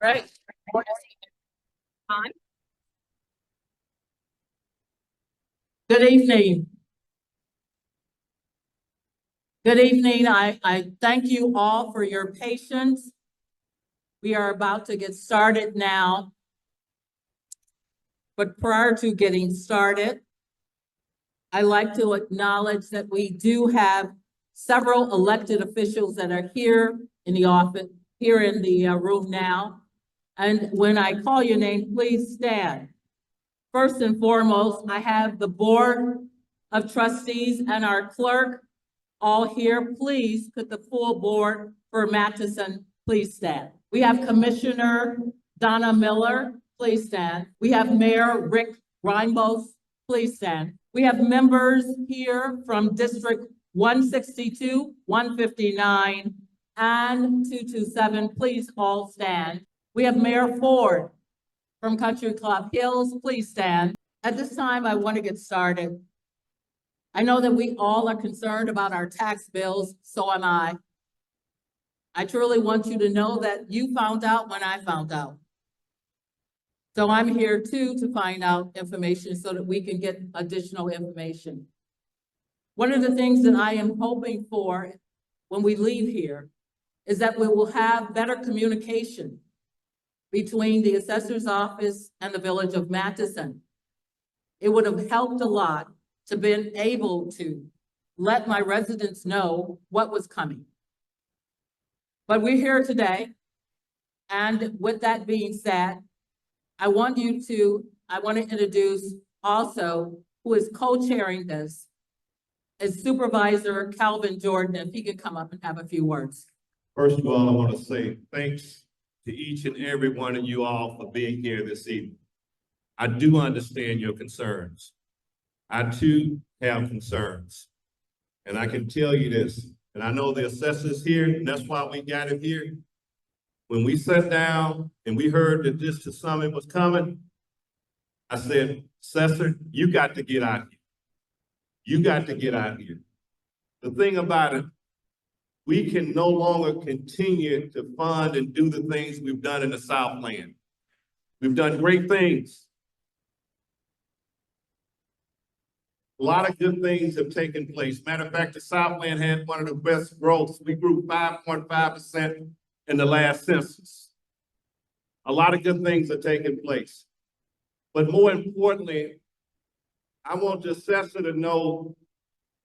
Right. Good evening. Good evening. I thank you all for your patience. We are about to get started now. But prior to getting started, I'd like to acknowledge that we do have several elected officials that are here in the office, here in the room now. And when I call your name, please stand. First and foremost, I have the Board of Trustees and our clerk all here. Please, could the full board for Matteson please stand? We have Commissioner Donna Miller, please stand. We have Mayor Rick Reinbold, please stand. We have members here from District 162, 159, and 227, please all stand. We have Mayor Ford from Country Club Hills, please stand. At this time, I want to get started. I know that we all are concerned about our tax bills, so am I. I truly want you to know that you found out when I found out. So I'm here too to find out information so that we can get additional information. One of the things that I am hoping for when we leave here is that we will have better communication between the assessor's office and the village of Matteson. It would have helped a lot to be able to let my residents know what was coming. But we're here today. And with that being said, I want to introduce also who is co-chairing this is Supervisor Calvin Jordan, if he could come up and have a few words. First of all, I want to say thanks to each and every one of you all for being here this evening. I do understand your concerns. I too have concerns. And I can tell you this, and I know the assessor's here, and that's why we got him here. When we sat down and we heard that this summit was coming, I said, Assessor, you got to get out here. You got to get out here. The thing about it, we can no longer continue to fund and do the things we've done in the Southland. We've done great things. A lot of good things have taken place. Matter of fact, the Southland had one of the best growths. We grew 5.5% in the last census. A lot of good things are taking place. But more importantly, I want the assessor to know,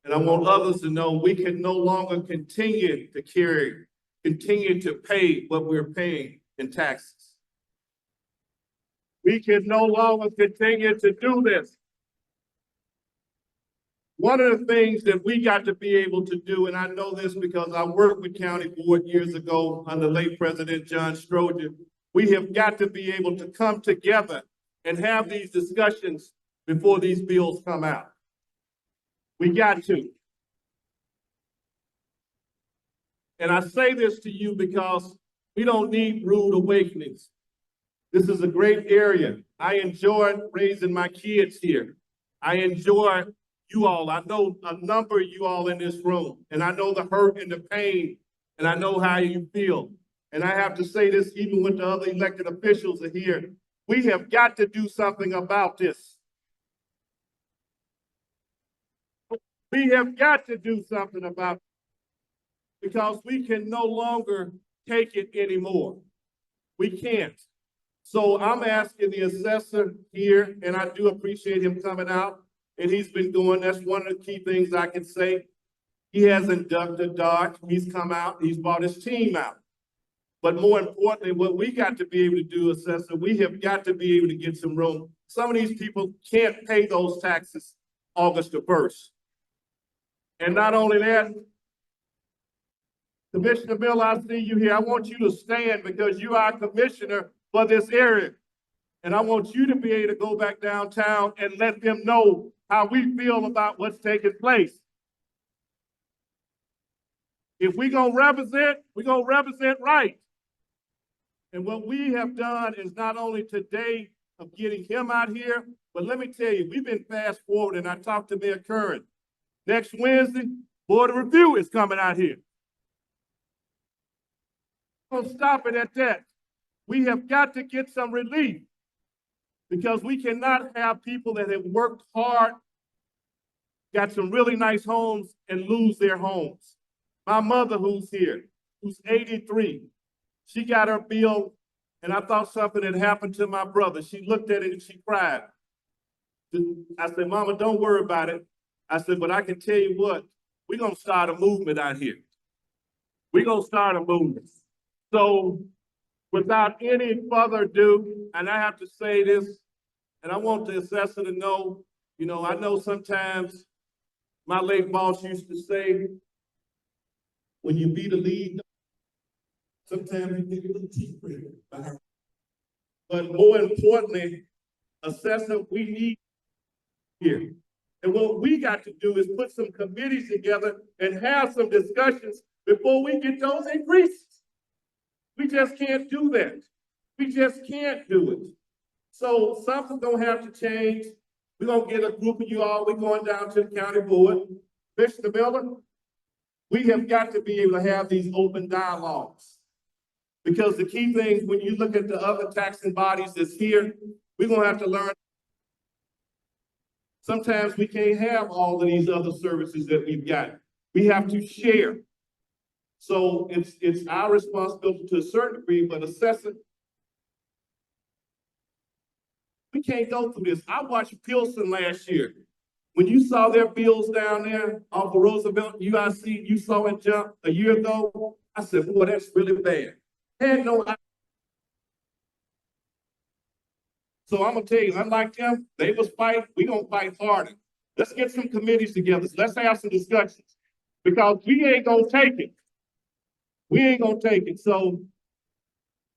and I want others to know, we can no longer continue to pay what we're paying in taxes. We can no longer continue to do this. One of the things that we got to be able to do, and I know this because I worked with County Board years ago under late President John Stroger, we have got to be able to come together and have these discussions before these bills come out. We got to. And I say this to you because we don't need rude awakenings. This is a great area. I enjoyed raising my kids here. I enjoy you all. I know a number of you all in this room, and I know the hurt and the pain, and I know how you feel. And I have to say this, even when the other elected officials are here, we have got to do something about this. We have got to do something about it because we can no longer take it anymore. We can't. So I'm asking the assessor here, and I do appreciate him coming out. And he's been doing, that's one of the key things I can say. He has inducted Dodge, he's come out, he's brought his team out. But more importantly, what we got to be able to do, Assessor, we have got to be able to get some room. Some of these people can't pay those taxes August the 1st. And not only that, Commissioner Bill, I see you here. I want you to stand because you are commissioner for this area. And I want you to be able to go back downtown and let them know how we feel about what's taking place. If we're going to represent right. And what we have done is not only today of getting him out here, but let me tell you, we've been fast forward, and I talked to Mayor Curran. Next Wednesday, Board of Review is coming out here. Don't stop it at that. We have got to get some relief because we cannot have people that have worked hard, got some really nice homes, and lose their homes. My mother, who's here, who's 83, she got her bill, and I thought something had happened to my brother. She looked at it and she cried. I said, Mama, don't worry about it. I said, but I can tell you what, we're going to start a movement out here. We're going to start a movement. So without any further ado, and I have to say this, and I want the assessor to know, you know, I know sometimes my late boss used to say, when you be the lead, sometimes you get a little teeth. But more importantly, assessor, we need here. And what we got to do is put some committees together and have some discussions before we get those increases. We just can't do that. We just can't do it. So something's gonna have to change. We're gonna get a group of you all, we're going down to the county board. Mr. Miller, we have got to be able to have these open dialogues. Because the key things, when you look at the other taxing bodies that's here, we're gonna have to learn. Sometimes we can't have all of these other services that we've got. We have to share. So it's our responsibility to a certain degree, but assessing, we can't go through this. I watched Pilsen last year. When you saw their bills down there off of Roosevelt, UIC, you saw it jump a year ago. I said, boy, that's really bad. Had no idea. So I'm gonna tell you, unlike them, they was fighting, we gonna fight harder. Let's get some committees together. Let's have some discussions. Because we ain't gonna take it. We ain't gonna take it. So,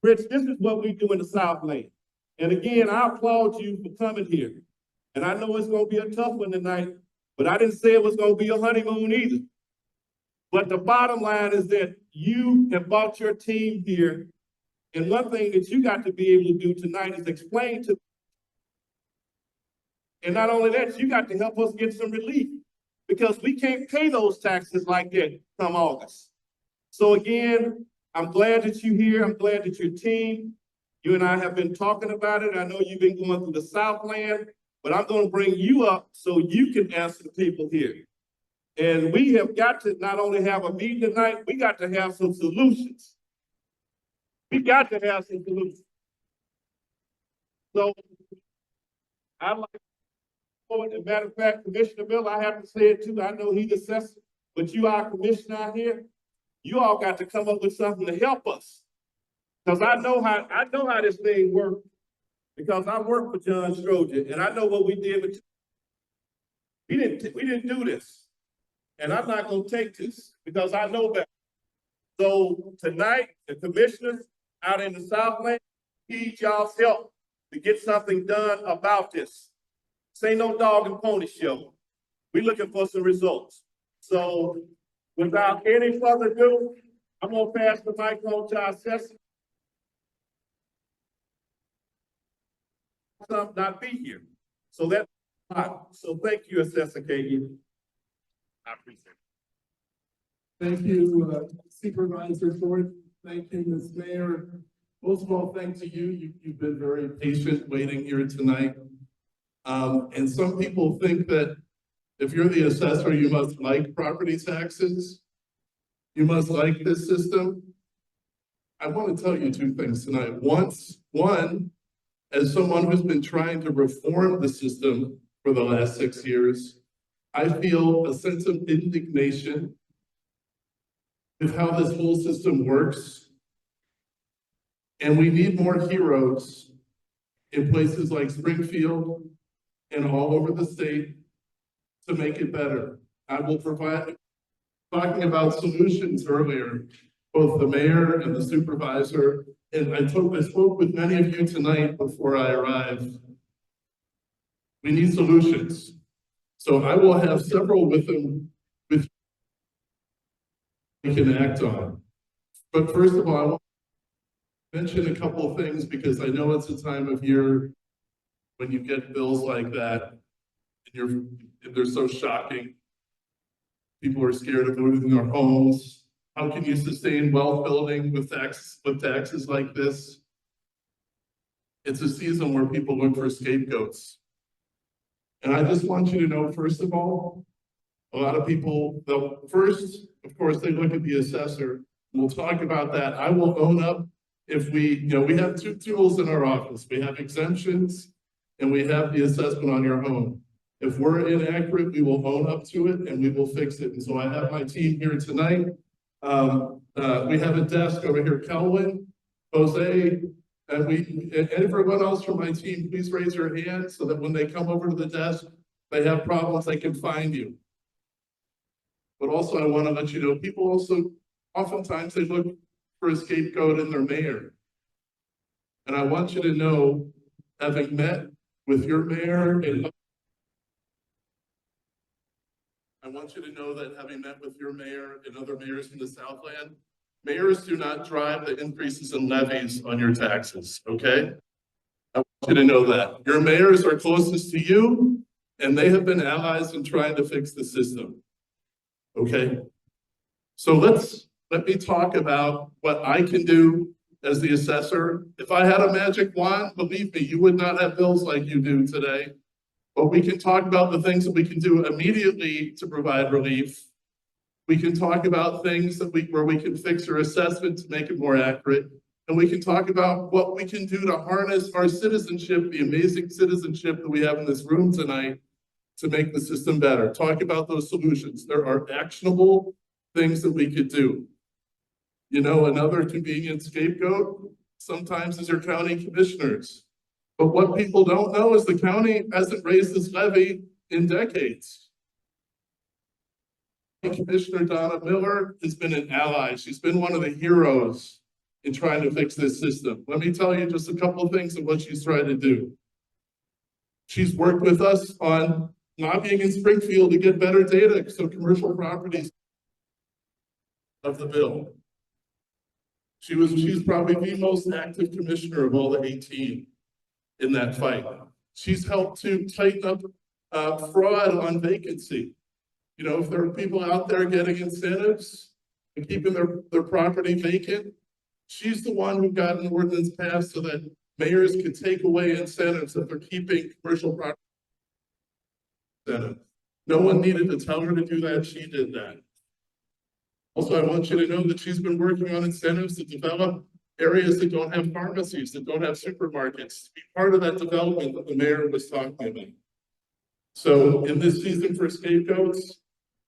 Fritz, this is what we do in the South Lane. And again, I applaud you for coming here. And I know it's gonna be a tough one tonight, but I didn't say it was gonna be a honeymoon either. But the bottom line is that you have brought your team here. And one thing that you got to be able to do tonight is explain to. And not only that, you got to help us get some relief because we can't pay those taxes like that come August. So again, I'm glad that you're here. I'm glad that your team, you and I have been talking about it. I know you've been going through the Southland, but I'm going to bring you up so you can answer the people here. And we have got to not only have a meeting tonight, we got to have some solutions. We got to have some solutions. So I'd like to, as a matter of fact, Commissioner Miller, I have to say it too. I know he's assessor, but you are commissioner out here. You all got to come up with something to help us. Because I know how this thing works. Because I worked for John Stroger and I know what we did with. We didn't do this. And I'm not gonna take this because I know better. So tonight, the commissioners out in the Southland need y'all's help to get something done about this. This ain't no dog and pony show. We're looking for some results. So without any further ado, I'm gonna pass the mic on to our assessor. Not be here. So that's fine. So thank you, Assessor Kaegi. I appreciate it. Thank you, Supervisor Ford. Thank you, Ms. Mayor. Most of all, thanks to you. You've been very patient waiting here tonight. And some people think that if you're the assessor, you must like property taxes. You must like this system. I want to tell you two things tonight. One, as someone who's been trying to reform the system for the last 6 years, I feel a sense of indignation with how this whole system works. And we need more heroes in places like Springfield and all over the state to make it better. I will provide, talking about solutions earlier, both the mayor and the supervisor, and I spoke with many of you tonight before I arrived. We need solutions. So I will have several with them with we can act on. But first of all, I want to mention a couple of things because I know it's a time of year when you get bills like that and they're so shocking. People are scared of losing their homes. How can you sustain wealth building with taxes like this? It's a season where people look for scapegoats. And I just want you to know, first of all, a lot of people, first, of course, they look at the assessor. We'll talk about that. I will own up if we have two tools in our office. We have exemptions and we have the assessment on your home. If we're inaccurate, we will own up to it and we will fix it. And so I have my team here tonight. We have a desk over here, Kelvin, Jose, and everyone else from my team, please raise your hand so that when they come over to the desk, they have problems, they can find you. But also I want to let you know, people also, oftentimes they look for a scapegoat in their mayor. And I want you to know, having met with your mayor and I want you to know that having met with your mayor and other mayors in the Southland, mayors do not drive the increases in levies on your taxes, okay? I want you to know that. Your mayors are closest to you, and they have been allies in trying to fix the system, okay? So let me talk about what I can do as the assessor. If I had a magic wand, believe me, you would not have bills like you do today. But we can talk about the things that we can do immediately to provide relief. We can talk about things where we can fix your assessment to make it more accurate. And we can talk about what we can do to harness our citizenship, the amazing citizenship that we have in this room tonight, to make the system better. Talk about those solutions. There are actionable things that we could do. You know, another convenient scapegoat sometimes is your county commissioners. But what people don't know is the county hasn't raised this levy in decades. Commissioner Donna Miller has been an ally. She's been one of the heroes in trying to fix this system. Let me tell you just a couple of things of what she's trying to do. She's worked with us on lobbying in Springfield to get better data so commercial properties of the bill. She's probably the most active commissioner of all the 18 in that fight. She's helped to tighten up fraud on vacancy. You know, if there are people out there getting incentives and keeping their property vacant, she's the one who got an ordinance passed so that mayors could take away incentives if they're keeping commercial property incentives. No one needed to tell her to do that, she did that. Also, I want you to know that she's been working on incentives to develop areas that don't have pharmacies, that don't have supermarkets, to be part of that development that the mayor was talking about. So in this season for scapegoats,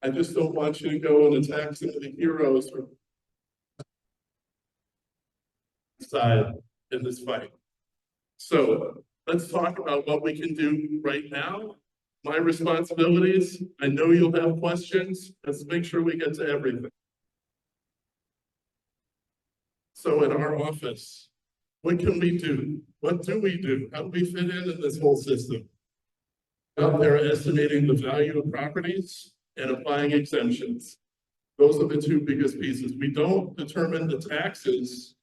I just don't want you to go and attack some of the heroes from side in this fight. So let's talk about what we can do right now. My responsibilities, I know you'll have questions. Let's make sure we get to everything. So in our office, what can we do? What do we do? How do we fit in this whole system? Out there estimating the value of properties and applying exemptions. Those are the two biggest pieces. We don't determine the taxes.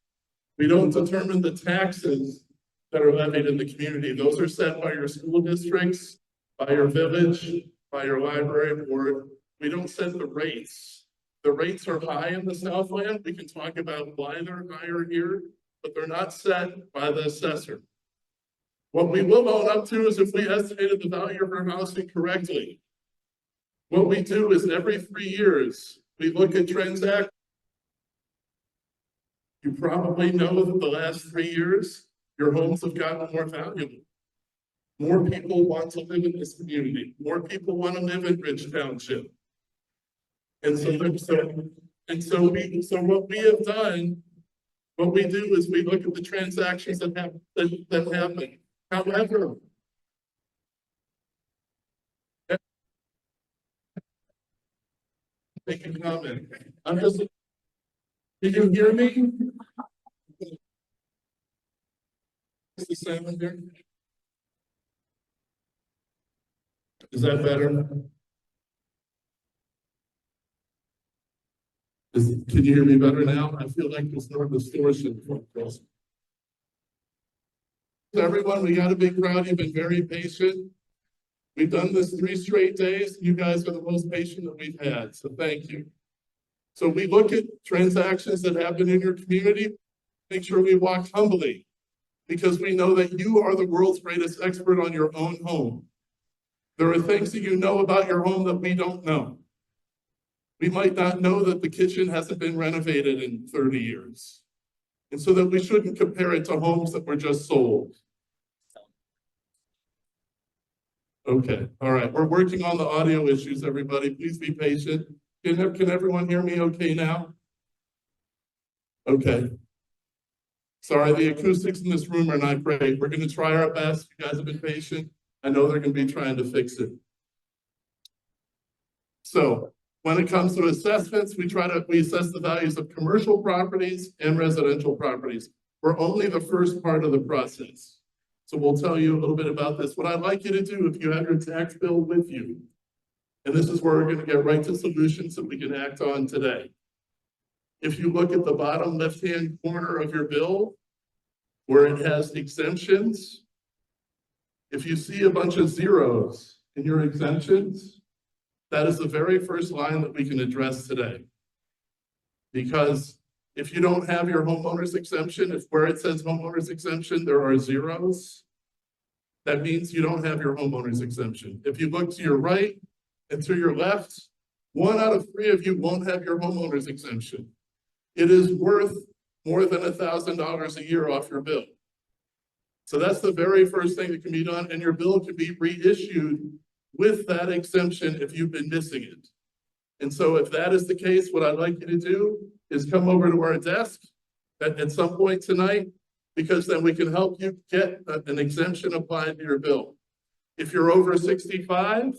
We don't determine the taxes that are levied in the community. Those are set by your school districts, by your village, by your library board. We don't set the rates. The rates are high in the Southland. We can talk about why they're higher here, but they're not set by the assessor. What we will own up to is if we estimated the value of our house incorrectly. What we do is every 3 years, we look at transactions. You probably know that the last 3 years, your homes have gotten more valuable. More people want to live in this community. More people want to live in Ridge Township. And so what we have done, what we do is we look at the transactions that happen. However, make a comment. Did you hear me? Is the sound there? Is that better? Can you hear me better now? I feel like there's no distortion. Everyone, we got a big crowd. You've been very patient. We've done this 3 straight days. You guys are the most patient that we've had, so thank you. So we look at transactions that happen in your community, make sure we walk humbly. because we know that you are the world's greatest expert on your own home. There are things that you know about your home that we don't know. We might not know that the kitchen hasn't been renovated in 30 years. And so that we shouldn't compare it to homes that were just sold. Okay, all right, we're working on the audio issues, everybody. Please be patient. Can everyone hear me okay now? Okay. Sorry, the acoustics in this room are not great. We're gonna try our best. You guys have been patient. I know they're gonna be trying to fix it. So when it comes to assessments, we assess the values of commercial properties and residential properties. We're only the first part of the process. So we'll tell you a little bit about this. What I'd like you to do, if you have your tax bill with you, and this is where we're gonna get right to solutions that we can act on today. If you look at the bottom left-hand corner of your bill, where it has exemptions, if you see a bunch of zeros in your exemptions, that is the very first line that we can address today. Because if you don't have your homeowner's exemption, if where it says homeowner's exemption, there are zeros, that means you don't have your homeowner's exemption. If you look to your right and to your left, 1 out of 3 of you won't have your homeowner's exemption. It is worth more than $1,000 a year off your bill. So that's the very first thing that can be done, and your bill can be reissued with that exemption if you've been missing it. And so if that is the case, what I'd like you to do is come over to our desk at some point tonight, because then we can help you get an exemption applied to your bill. If you're over 65,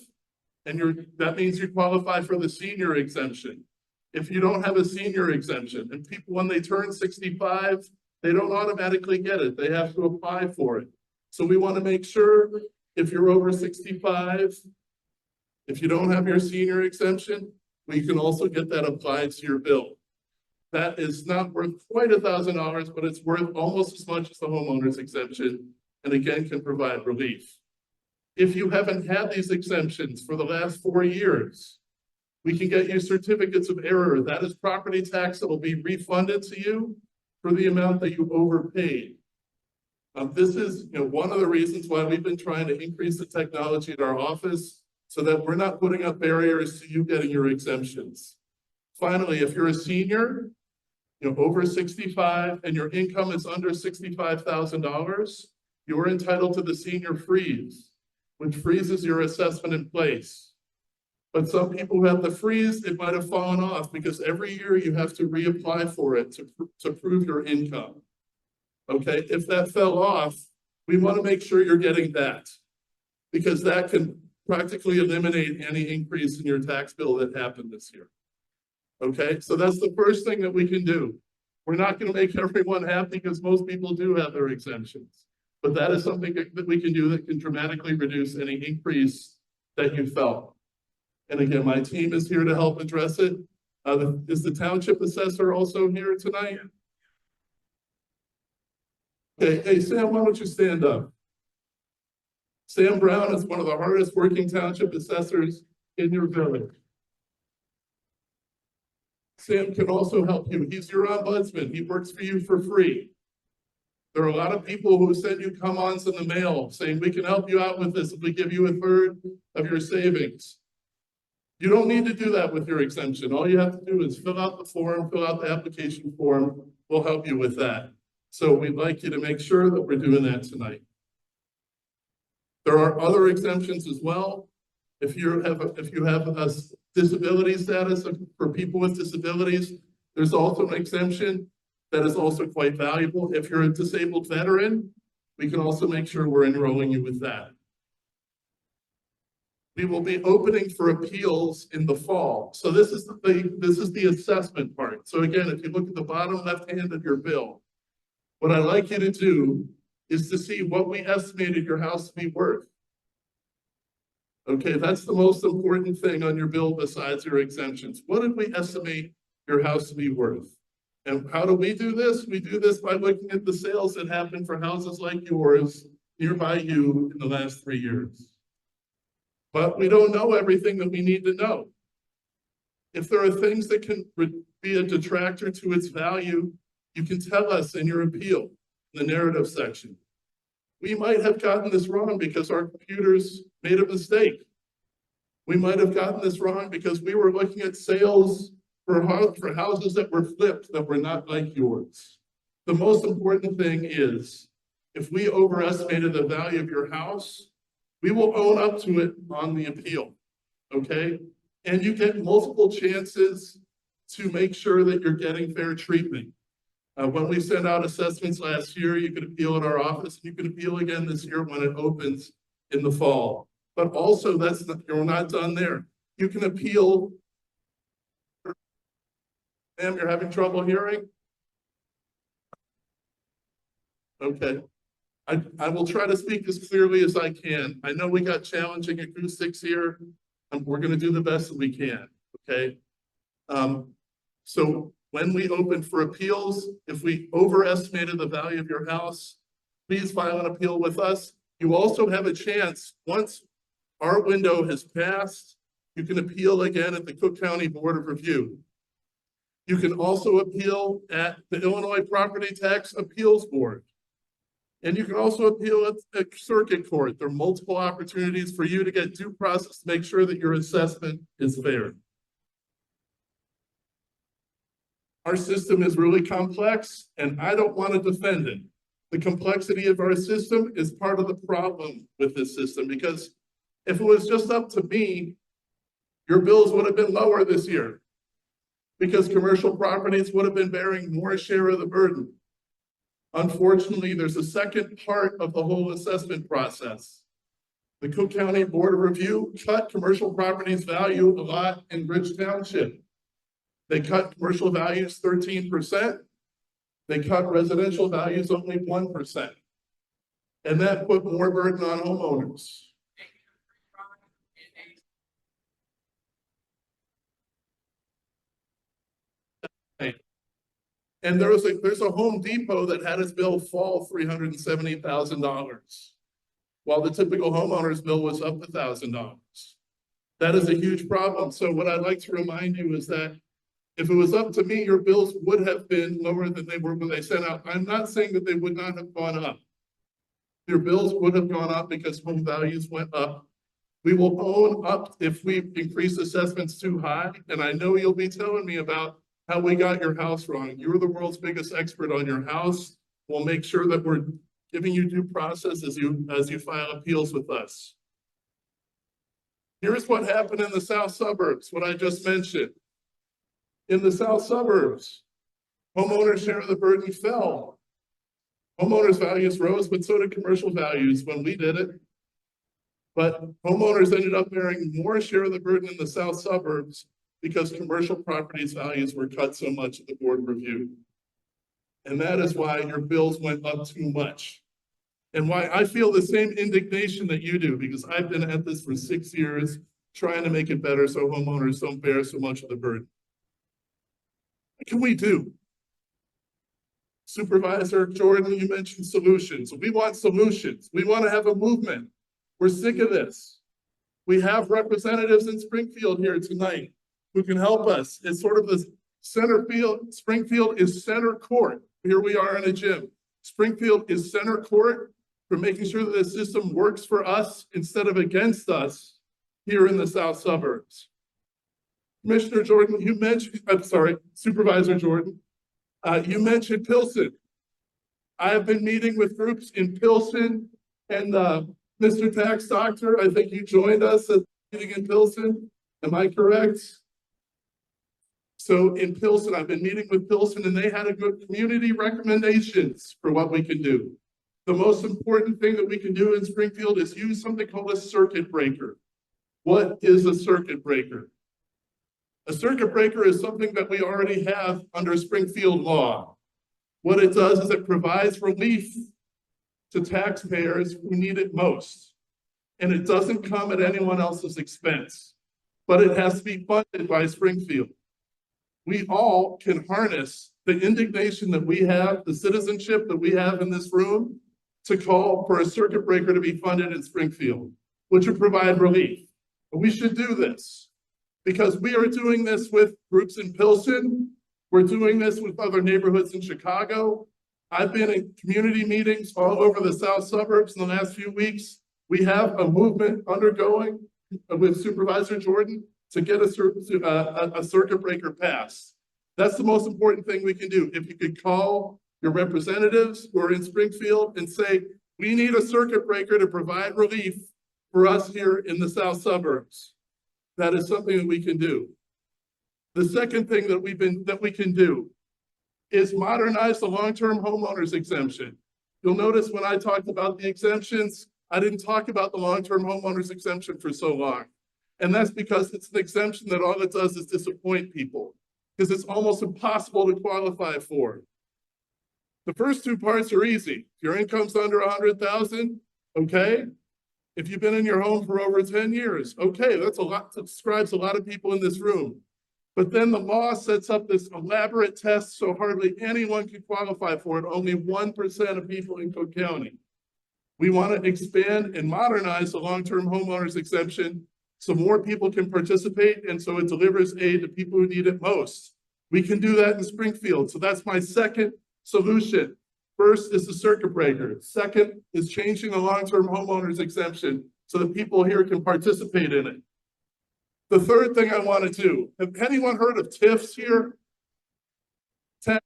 and that means you qualify for the senior exemption. If you don't have a senior exemption, and people, when they turn 65, they don't automatically get it. They have to apply for it. So we want to make sure if you're over 65, if you don't have your senior exemption, we can also get that applied to your bill. That is not worth quite $1,000, but it's worth almost as much as the homeowner's exemption, and again, can provide relief. If you haven't had these exemptions for the last 4 years, we can get you certificates of error. That is property tax that will be refunded to you for the amount that you overpaid. This is one of the reasons why we've been trying to increase the technology at our office so that we're not putting up barriers to you getting your exemptions. Finally, if you're a senior, over 65 and your income is under $65,000, you're entitled to the senior freeze, which freezes your assessment in place. But some people who have the freeze, it might have fallen off because every year you have to reapply for it to prove your income. Okay, if that fell off, we want to make sure you're getting that, because that can practically eliminate any increase in your tax bill that happened this year. Okay, so that's the first thing that we can do. We're not going to make everyone happy because most people do have their exemptions, but that is something that we can do that can dramatically reduce any increase that you felt. And again, my team is here to help address it. Is the township assessor also here tonight? Okay, hey Sam, why don't you stand up? Sam Brown is one of the hardest working township assessors in your village. Sam can also help you. He's your ombudsman. He works for you for free. There are a lot of people who send you come-ons in the mail saying, we can help you out with this if we give you 1/3 of your savings. You don't need to do that with your exemption. All you have to do is fill out the form, fill out the application form. We'll help you with that. So we'd like you to make sure that we're doing that tonight. There are other exemptions as well. If you have a disability status for people with disabilities, there's also an exemption that is also quite valuable. If you're a disabled veteran, we can also make sure we're enrolling you with that. We will be opening for appeals in the fall. So this is the assessment part. So again, if you look at the bottom left hand of your bill, what I'd like you to do is to see what we estimated your house to be worth. Okay, that's the most important thing on your bill besides your exemptions. What did we estimate your house to be worth? And how do we do this? We do this by looking at the sales that happened for houses like yours nearby you in the last 3 years. But we don't know everything that we need to know. If there are things that can be a detractor to its value, you can tell us in your appeal. in the narrative section. We might have gotten this wrong because our computers made a mistake. We might have gotten this wrong because we were looking at sales for houses that were flipped that were not like yours. The most important thing is, if we overestimated the value of your house, we will own up to it on the appeal, okay? And you get multiple chances to make sure that you're getting fair treatment. When we sent out assessments last year, you could appeal at our office. You can appeal again this year when it opens in the fall. But also, you're not done there. You can appeal. Ma'am, you're having trouble hearing? Okay. I will try to speak as clearly as I can. I know we got challenging acoustics here. We're going to do the best that we can, okay? So when we open for appeals, if we overestimated the value of your house, please file an appeal with us. You also have a chance, once our window has passed, you can appeal again at the Cook County Board of Review. You can also appeal at the Illinois Property Tax Appeals Board. And you can also appeal at the circuit court. There are multiple opportunities for you to get due process to make sure that your assessment is fair. Our system is really complex, and I don't want to defend it. The complexity of our system is part of the problem with this system, because if it was just up to me, your bills would have been lower this year, because commercial properties would have been bearing more share of the burden. Unfortunately, there's a second part of the whole assessment process. The Cook County Board of Review cut commercial properties value a lot in Bridge Township. They cut commercial values 13%. They cut residential values only 1%. And that put more burden on homeowners. And there's a Home Depot that had its bill fall $370,000, while the typical homeowner's bill was up $1,000. That is a huge problem. So what I'd like to remind you is that if it was up to me, your bills would have been lower than they were when they sent out. I'm not saying that they would not have gone up. Your bills would have gone up because home values went up. We will own up if we increase assessments too high. And I know you'll be telling me about how we got your house wrong. You're the world's biggest expert on your house. We'll make sure that we're giving you due process as you file appeals with us. Here's what happened in the south suburbs, what I just mentioned. In the south suburbs, homeowners' share of the burden fell. Homeowners' values rose, but so did commercial values when we did it. But homeowners ended up bearing more share of the burden in the south suburbs because commercial properties values were cut so much at the board review. And that is why your bills went up too much. And why I feel the same indignation that you do, because I've been at this for 6 years, trying to make it better so homeowners don't bear so much of the burden. What can we do? Supervisor Jordan, you mentioned solutions. We want solutions. We want to have a movement. We're sick of this. We have representatives in Springfield here tonight who can help us. It's sort of the center field. Springfield is center court. Here we are in a gym. Springfield is center court for making sure that the system works for us instead of against us here in the south suburbs. Commissioner Jordan, you mentioned, Supervisor Jordan, you mentioned Pilsen. I have been meeting with groups in Pilsen, and Mr. Tax Doctor, I think you joined us at the meeting in Pilsen. Am I correct? So in Pilsen, I've been meeting with Pilsen, and they had a good community recommendations for what we can do. The most important thing that we can do in Springfield is use something called a circuit breaker. What is a circuit breaker? A circuit breaker is something that we already have under Springfield law. What it does is it provides relief to taxpayers who need it most. And it doesn't come at anyone else's expense, but it has to be funded by Springfield. We all can harness the indignation that we have, the citizenship that we have in this room, to call for a circuit breaker to be funded in Springfield, which would provide relief. But we should do this because we are doing this with groups in Pilsen. We're doing this with other neighborhoods in Chicago. I've been in community meetings all over the south suburbs in the last few weeks. We have a movement undergoing with Supervisor Jordan to get a circuit breaker passed. That's the most important thing we can do. If you could call your representatives who are in Springfield and say, we need a circuit breaker to provide relief for us here in the south suburbs. That is something that we can do. The second thing that we can do is modernize the long-term homeowners exemption. You'll notice when I talked about the exemptions, I didn't talk about the long-term homeowners exemption for so long. And that's because it's an exemption that all it does is disappoint people, because it's almost impossible to qualify for. The first two parts are easy. If your income's under 100,000, okay. If you've been in your home for over 10 years, okay, that's a lot, that describes a lot of people in this room. But then the law sets up this elaborate test so hardly anyone can qualify for it, only 1% of people in Cook County. We want to expand and modernize the long-term homeowners exemption so more people can participate and so it delivers aid to people who need it most. We can do that in Springfield. So that's my second solution. First is the circuit breaker. Second is changing the long-term homeowners exemption so that people here can participate in it. The third thing I want to do, have anyone heard of TIFs here? Tax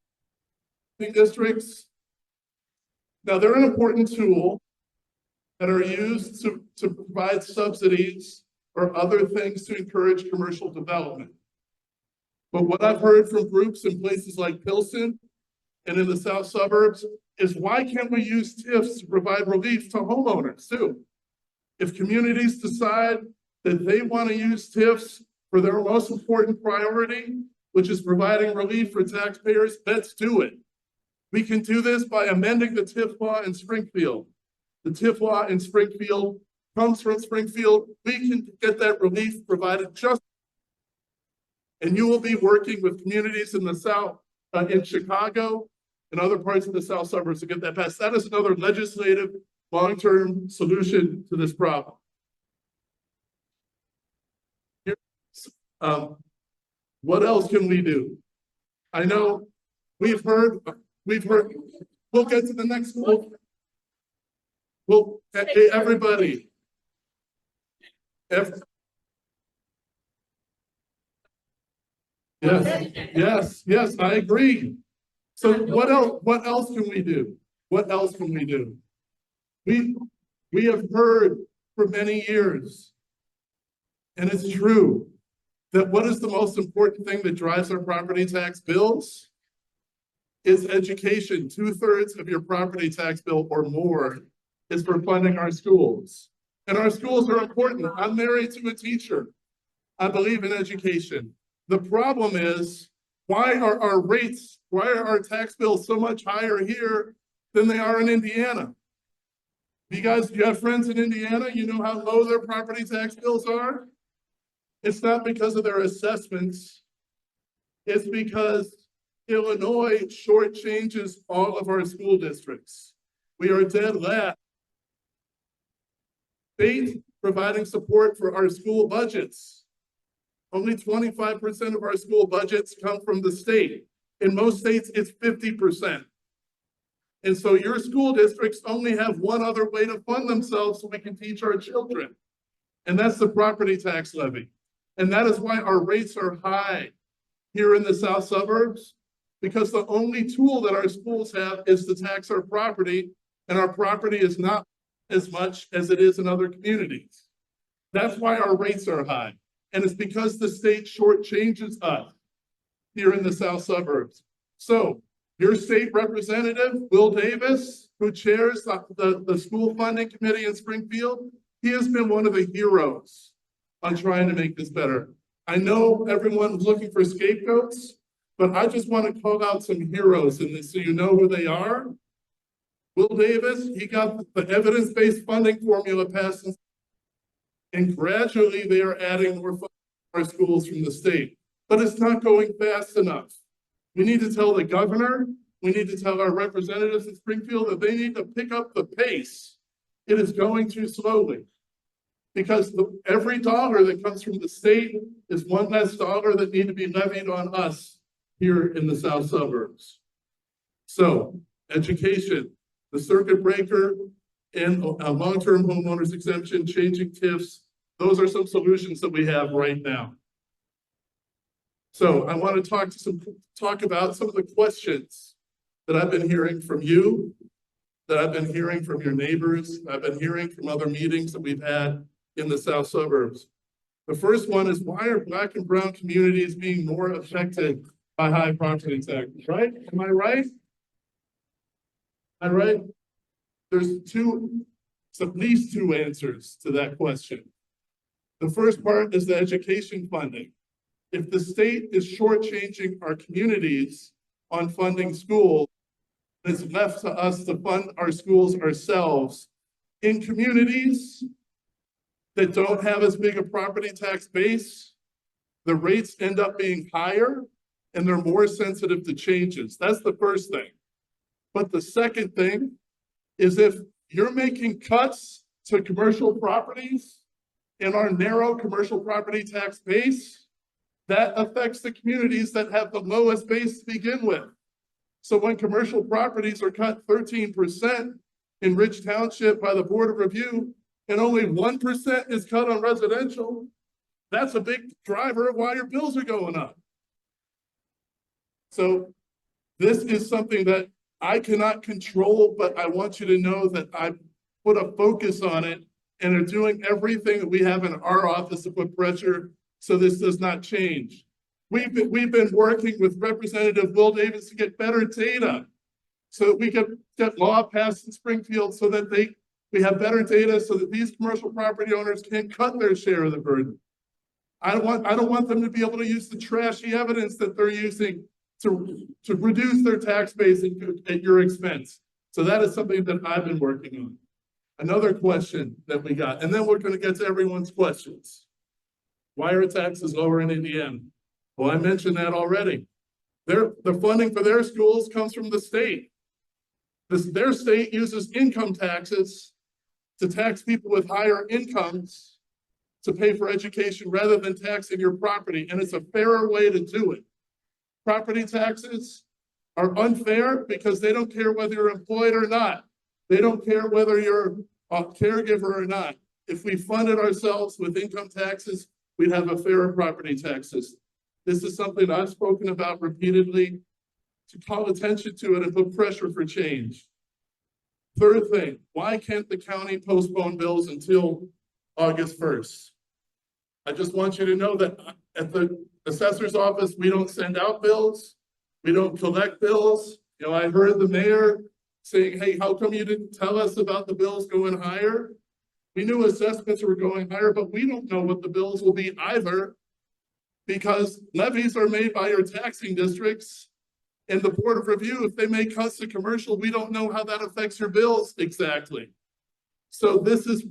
districts. Now they're an important tool that are used to provide subsidies or other things to encourage commercial development. But what I've heard from groups in places like Pilsen and in the south suburbs is why can't we use TIFs to provide relief to homeowners too? If communities decide that they want to use TIFs for their most important priority, which is providing relief for taxpayers, let's do it. We can do this by amending the TIF law in Springfield. The TIF law in Springfield comes from Springfield. We can get that relief provided just, and you will be working with communities in the South, in Chicago and other parts of the South suburbs to get that passed. That is another legislative long-term solution to this problem. What else can we do? I know we've heard, we'll get to the next one. Well, hey, everybody. Yes, I agree. So what else can we do? What else can we do? We have heard for many years, and it's true, that what is the most important thing that drives our property tax bills? Is education. 2/3 of your property tax bill or more is for funding our schools. And our schools are important. I'm married to a teacher. I believe in education. The problem is, why are our tax bills so much higher here than they are in Indiana? You have friends in Indiana, you know how low their property tax bills are? It's not because of their assessments. It's because Illinois shortchanges all of our school districts. We are dead last. State providing support for our school budgets. Only 25% of our school budgets come from the state. In most states, it's 50%. And so your school districts only have one other way to fund themselves so we can teach our children. And that's the property tax levy. And that is why our rates are high here in the south suburbs, because the only tool that our schools have is to tax our property, and our property is not as much as it is in other communities. That's why our rates are high. And it's because the state shortchanges us here in the south suburbs. So your state representative, Will Davis, who chairs the school funding committee in Springfield, he has been one of the heroes on trying to make this better. I know everyone's looking for scapegoats, but I just want to call out some heroes in this so you know who they are. Will Davis, he got the evidence-based funding formula passed, and gradually they are adding more funding to our schools from the state, but it's not going fast enough. We need to tell the governor, we need to tell our representatives in Springfield that they need to pick up the pace. It is going too slowly. Because every dollar that comes from the state is one less dollar that need to be levied on us here in the south suburbs. So education, the circuit breaker, and a long-term homeowners exemption, changing TIFs. Those are some solutions that we have right now. So I want to talk about some of the questions that I've been hearing from you, that I've been hearing from your neighbors, I've been hearing from other meetings that we've had in the south suburbs. The first one is, why are Black and brown communities being more affected by high property taxes, right? Am I right? Am I right? There's at least two answers to that question. The first part is the education funding. If the state is shortchanging our communities on funding schools, it's left to us to fund our schools ourselves in communities that don't have as big a property tax base. The rates end up being higher and they're more sensitive to changes. That's the first thing. But the second thing is, if you're making cuts to commercial properties in our narrow commercial property tax base, that affects the communities that have the lowest base to begin with. So when commercial properties are cut 13% in Rich Township by the Board of Review, and only 1% is cut on residential, that's a big driver of why your bills are going up. So this is something that I cannot control, but I want you to know that I put a focus on it and are doing everything that we have in our office to put pressure so this does not change. We've been working with Representative Will Davis to get better data so that we can get law passed in Springfield so that we have better data so that these commercial property owners can cut their share of the burden. I don't want them to be able to use the trashy evidence that they're using to reduce their tax base at your expense. So that is something that I've been working on. Another question that we got, and then we're going to get to everyone's questions. Why are taxes lower in Indiana? Well, I mentioned that already. The funding for their schools comes from the state. Their state uses income taxes to tax people with higher incomes to pay for education rather than taxing your property. And it's a fairer way to do it. Property taxes are unfair because they don't care whether you're employed or not. They don't care whether you're a caregiver or not. If we funded ourselves with income taxes, we'd have a fairer property tax system. This is something I've spoken about repeatedly to call attention to it and put pressure for change. Third thing, why can't the county postpone bills until August 1st? I just want you to know that at the assessor's office, we don't send out bills. We don't collect bills. You know, I heard the mayor saying, hey, how come you didn't tell us about the bills going higher? We knew assessments were going higher, but we don't know what the bills will be either, because levies are made by your taxing districts and the Board of Review. If they make cuts to commercial, we don't know how that affects your bills exactly. So this is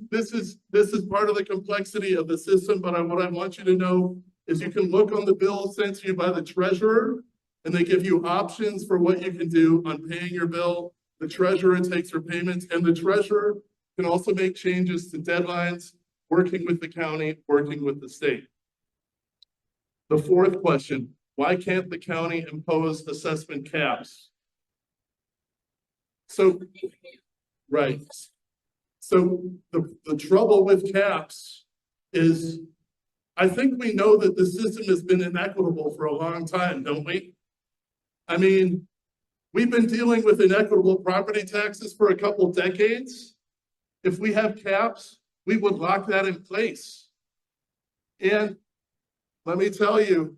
part of the complexity of the system, but what I want you to know is you can look on the bill sent to you by the treasurer, and they give you options for what you can do on paying your bill. The treasurer takes your payments, and the treasurer can also make changes to deadlines, working with the county, working with the state. The fourth question, why can't the county impose assessment caps? So, right. So the trouble with caps is, I think we know that the system has been inequitable for a long time, don't we? I mean, we've been dealing with inequitable property taxes for a couple decades. If we have caps, we would lock that in place. And let me tell you,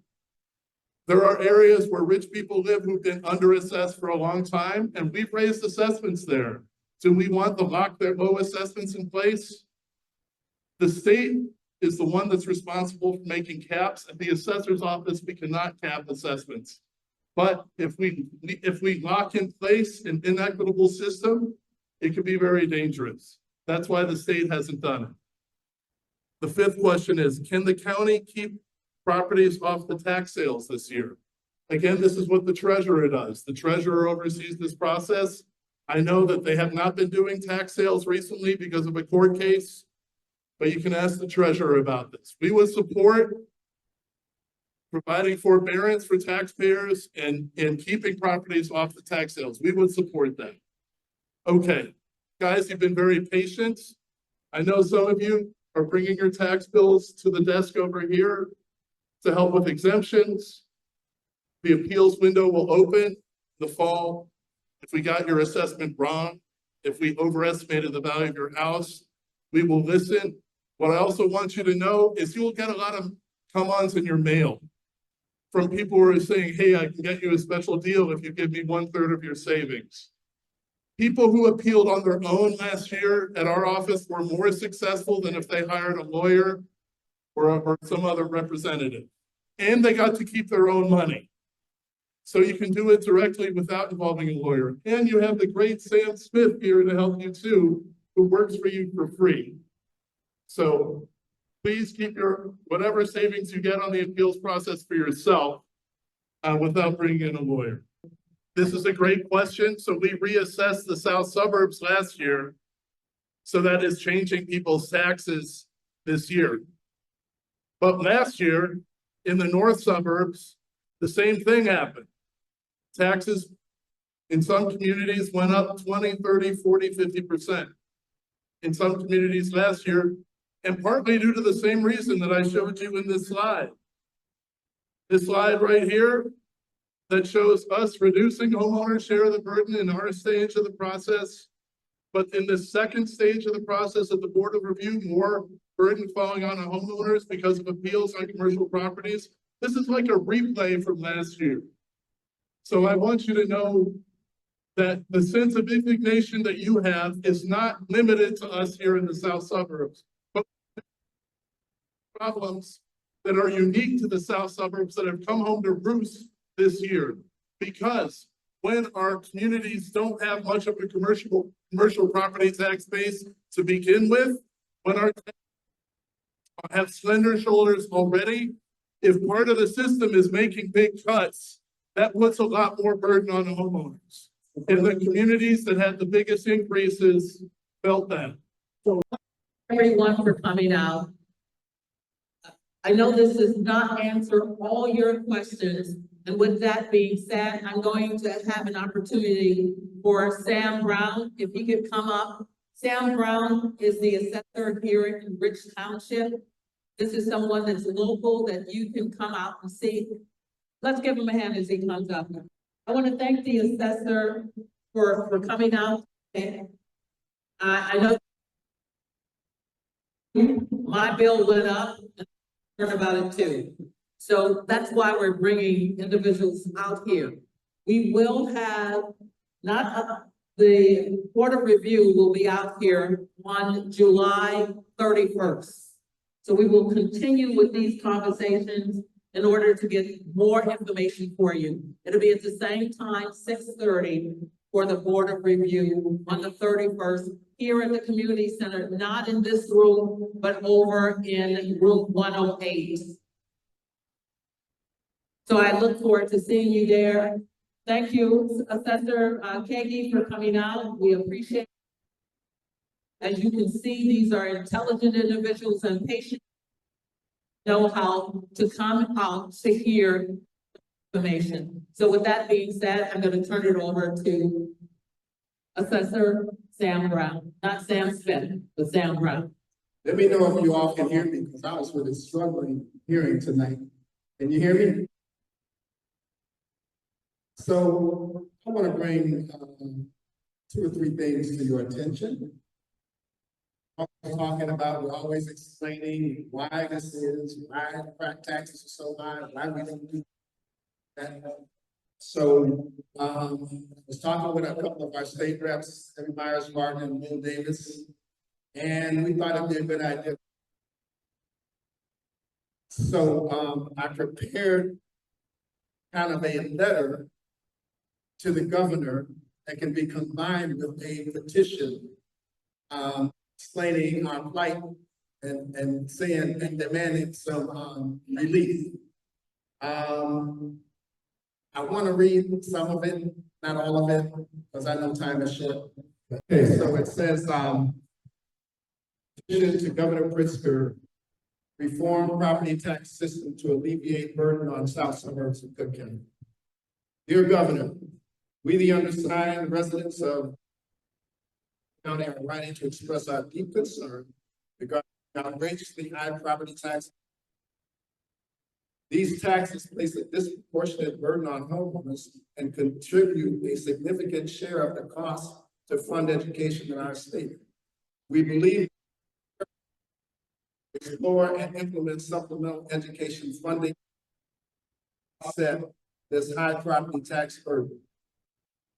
there are areas where rich people live who've been underassessed for a long time, and we've raised assessments there. Do we want to lock their low assessments in place? The state is the one that's responsible for making caps. At the assessor's office, we cannot cap assessments. But if we lock in place an inequitable system, it could be very dangerous. That's why the state hasn't done it. The fifth question is, can the county keep properties off the tax sales this year? Again, this is what the treasurer does. The treasurer oversees this process. I know that they have not been doing tax sales recently because of a court case, but you can ask the treasurer about this. We would support providing forbearance for taxpayers and keeping properties off the tax sales. We would support that. Okay, guys, you've been very patient. I know some of you are bringing your tax bills to the desk over here to help with exemptions. The appeals window will open in the fall. If we got your assessment wrong, if we overestimated the value of your house, we will listen. What I also want you to know is you will get a lot of come-ons in your mail from people who are saying, hey, I can get you a special deal if you give me 1/3 of your savings. People who appealed on their own last year at our office were more successful than if they hired a lawyer or some other representative. And they got to keep their own money. So you can do it directly without involving a lawyer. And you have the great Sam Smith here to help you too, who works for you for free. So please keep your, whatever savings you get on the appeals process for yourself without bringing in a lawyer. This is a great question. So we reassessed the south suburbs last year. So that is changing people's taxes this year. But last year in the north suburbs, the same thing happened. Taxes in some communities went up 20, 30, 40, 50%. In some communities last year, and partly due to the same reason that I showed you in this slide. This slide right here that shows us reducing homeowners' share of the burden in our stage of the process. But in the second stage of the process of the Board of Review, more burden falling on the homeowners because of appeals on commercial properties. This is like a replay from last year. So I want you to know that the sense of indignation that you have is not limited to us here in the south suburbs, but problems that are unique to the south suburbs that have come home to roost this year. Because when our communities don't have much of a commercial property tax base to begin with, when our have slender shoulders already, if part of the system is making big cuts, that puts a lot more burden on the homeowners. And the communities that had the biggest increases felt that. Everyone for coming out. I know this does not answer all your questions. And with that being said, I'm going to have an opportunity for Sam Brown, if he could come up. Sam Brown is the assessor here in Rich Township. This is someone that's local that you can come out and see. Let's give him a hand as he comes up. I want to thank the assessor for coming out. I know my bill went up, and I heard about it too. So that's why we're bringing individuals out here. We will have, the Board of Review will be out here on July 31st. So we will continue with these conversations in order to get more information for you. It'll be at the same time, 6:30 for the Board of Review on the 31st here in the community center, not in this room, but over in room 108. So I look forward to seeing you there. Thank you, Assessor Kaegi, for coming out. We appreciate it. As you can see, these are intelligent individuals and patients know how to come out to hear information. So with that being said, I'm going to turn it over to Assessor Sam Brown, not Sam Smith, but Sam Brown. Let me know if you all can hear me, because I was really struggling hearing tonight. Can you hear me? So I want to bring 2 or 3 things to your attention. We're talking about, we're always explaining why this is, why crack taxes are so high, why we don't do that. So I was talking with a couple of our state reps, Debbie Myers-Martin and Bill Davis, and we thought it'd be a good idea. So I prepared kind of a letter to the governor that can be combined with a petition explaining our plight and saying and demanding some relief. I want to read some of it, not all of it, because I know time is short. Okay, so it says, petition to Governor Pritzker reform property tax system to alleviate burden on south suburbs of Cook County. Dear Governor, we, the undersigned residents of county, are writing to express our deep concern regarding outrageously high property tax. These taxes place a disproportionate burden on homeowners and contribute a significant share of the cost to fund education in our state. We believe explore and implement supplemental education funding to offset this high property tax burden.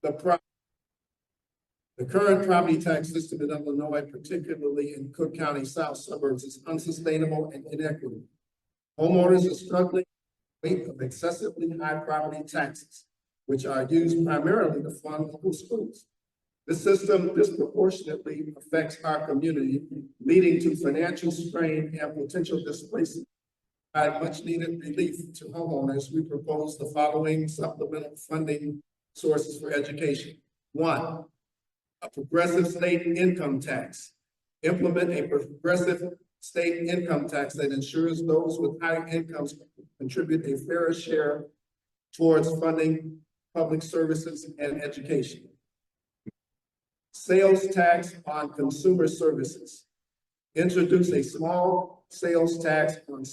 The current property tax system in Illinois, particularly in Cook County South suburbs, is unsustainable and inequitable. Homeowners are struggling with the weight of excessively high property taxes, which are used primarily to fund local schools. This system disproportionately affects our community, leading to financial strain and potential displacement. By much needed relief to homeowners, we propose the following supplemental funding sources for education. One, a progressive state income tax. Implement a progressive state income tax that ensures those with higher incomes contribute a fairer share towards funding public services and education. Sales tax on consumer services. Introduce a small sales tax on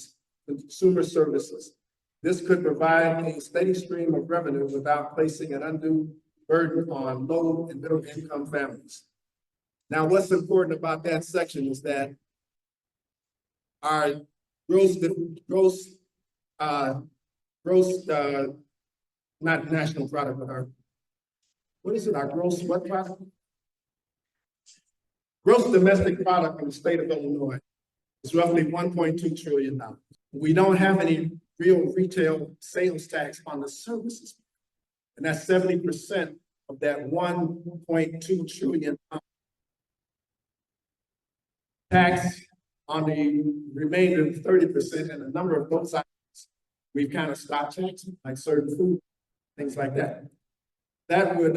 consumer services. This could provide a steady stream of revenue without placing an undue burden on low and middle income families. Now, what's important about that section is that our not national product, but our, what is it, our gross what product? Gross domestic product in the state of Illinois is roughly $1.2 trillion. We don't have any real retail sales tax on the services. And that's 70% of that $1.2 trillion tax on the remainder 30%, and a number of those items we've kind of stopped taxing, like certain food, things like that. That would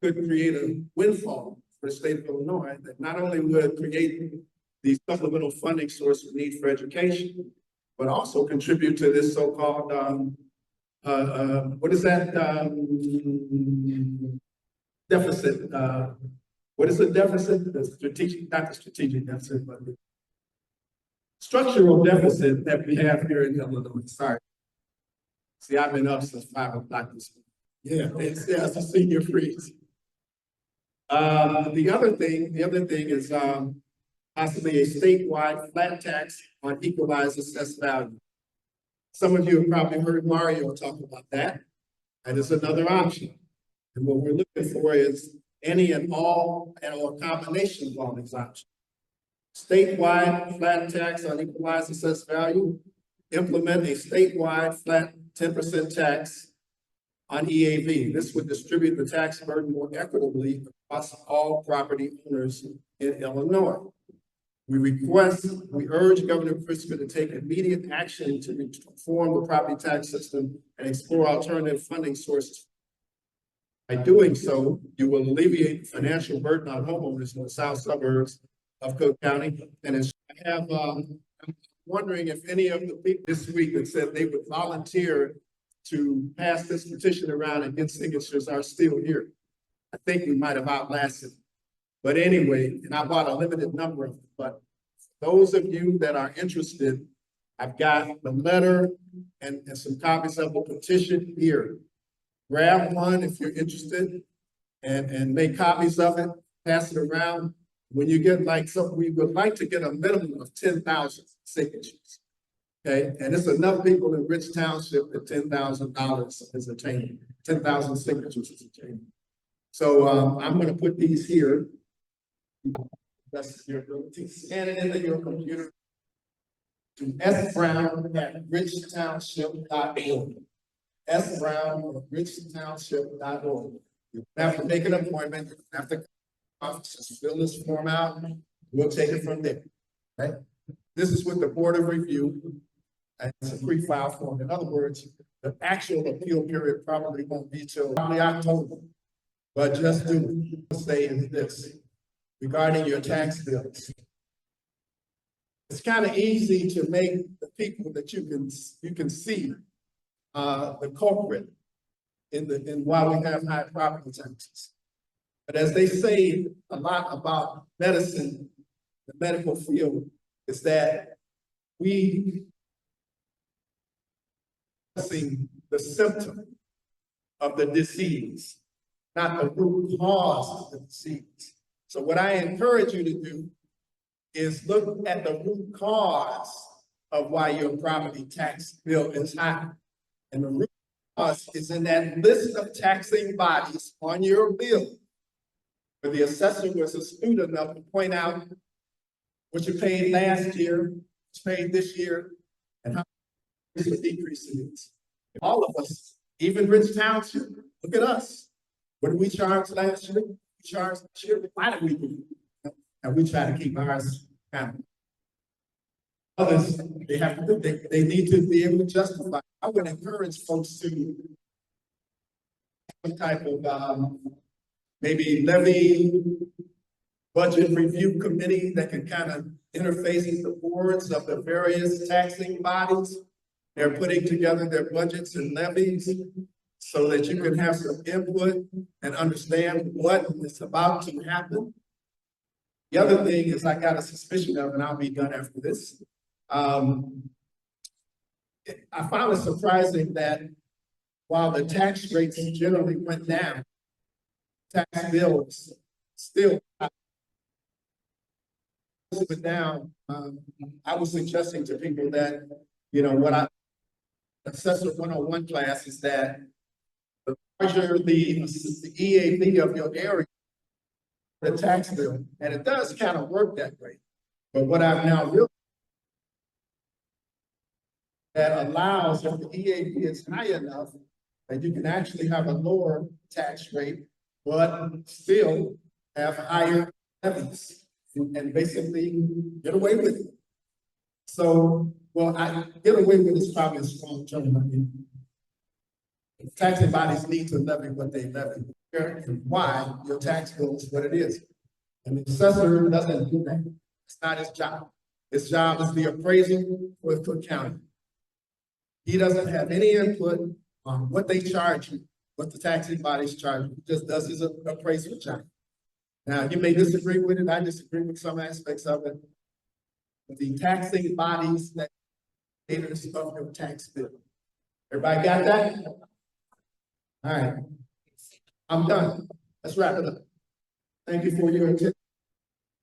could create a windfall for the state of Illinois that not only would create the supplemental funding source we need for education, but also contribute to this so-called what is that deficit? What is the deficit? The strategic, not the strategic deficit, but the structural deficit that we have here in Illinois. Sorry. See, I've been up since 5 o'clock this morning. Yeah, it's a senior freeze. The other thing is possibly a statewide flat tax on equalized assessed value. Some of you have probably heard Mario talk about that, and it's another option. And what we're looking for is any and all or a combination of all these options. Statewide flat tax on equalized assessed value, implement a statewide flat 10% tax on EAV. This would distribute the tax burden more equitably across all property owners in Illinois. We urge Governor Fritz to take immediate action to reform the property tax system and explore alternative funding sources. By doing so, you will alleviate the financial burden on homeowners in the south suburbs of Cook County. And I'm wondering if any of the people this week that said they would volunteer to pass this petition around and get signatures are still here. I think we might have outlasted. But anyway, and I bought a limited number of them, but those of you that are interested, I've got the letter and some copies of the petition here. Grab one if you're interested and make copies of it, pass it around. When you get we would like to get a minimum of 10,000 signatures. Okay, and it's enough people in Rich Township that $10,000 is attainable. 10,000 signatures is attainable. So I'm going to put these here. That's your ability. Scan it into your computer to sbrown@richtownship.org. sbrown@richtownship.org. You have to make an appointment. You have to just fill this form out. We'll take it from there. Right? This is with the Board of Review. And it's a pre-file form. In other words, the actual appeal period probably won't be till probably October. But just do say is this regarding your tax bills. it's kind of easy to make the people that you can see the culprit in why we have high property taxes. But as they say a lot about medicine, the medical field, is that we see the symptom of the disease, not the root cause of the disease. So what I encourage you to do is look at the root cause of why your property tax bill is high. And the root cause is in that list of taxing bodies on your bill, where the assessor was astute enough to point out what you paid last year, what you paid this year, and how much the decrease it is. All of us, even Rich Township, look at us. What did we charge last year? We charged this year. Why did we do it? And we try to keep ours down. Others, they need to be able to justify. I would encourage folks to some type of maybe levy budget review committee that can kind of interface with the boards of the various taxing bodies. They're putting together their budgets and levies so that you can have some input and understand what is about to happen. The other thing is I got a suspicion of, and I'll be done after this. I found it surprising that while the tax rates generally went down, tax bills still went down. I was suggesting to people that, you know, what Assessor 101 class is that the larger the EAV of your area, the tax bill, and it does kind of work that way. But what I've now realized that allows, if the EAV is high enough, that you can actually have a lower tax rate, but still have higher levies and basically get away with it. So, well, I get away with is probably a strong term. I mean, taxing bodies need to levy what they levy, and why your tax bill is what it is. And the assessor doesn't do that. It's not his job. His job is the appraisal for Cook County. He doesn't have any input on what they charge you, what the taxing bodies charge you. He just does his appraisal job. Now, you may disagree with it. I disagree with some aspects of it. But the taxing bodies that of your tax bill. Everybody got that? All right. I'm done. Let's wrap it up. Thank you for your attention.